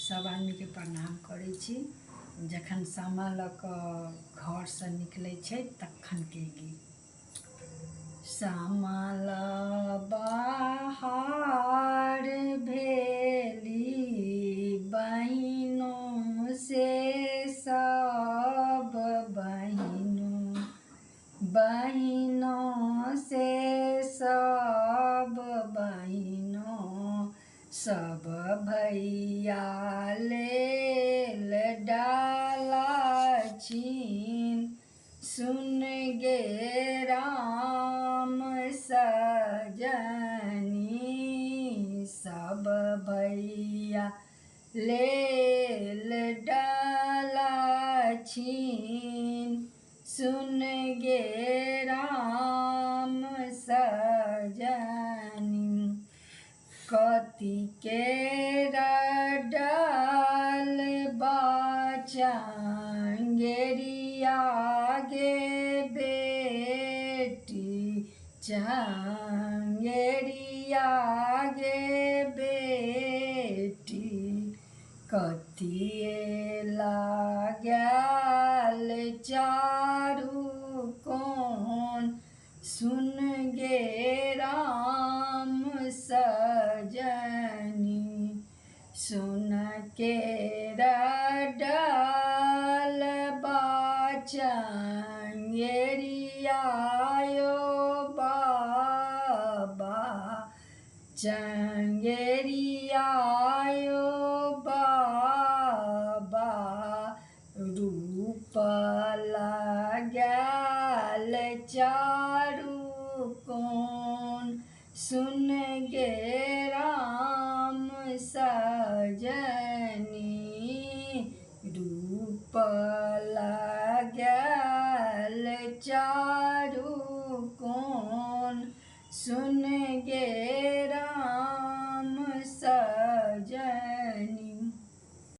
सब आदमी के प्रणाम करै छी। जखन सामा लऽ कऽ घर से निकलै छै तखन के गीत। सामा लऽ बाहर भेली बहिनों से सब बहिनों से सब बहिनों सब भैया लेल डाला छीन। सुन गे राम सजनी सब भैया लेल डाला छीन। सुन गे राम सजनी कथी केरा डाल चंगेरिया गे बेटी चंगेरिया गे बेटी कथिए लागल चारू कोन। सुन गे राम सजनी सुन के डाल चंगेरिया यो बाबा चंगेरिया यो बाबा रूप लागल चारू कोन। सुन गे राम सजनी रूप लागल चारू कोन। सुन गे राम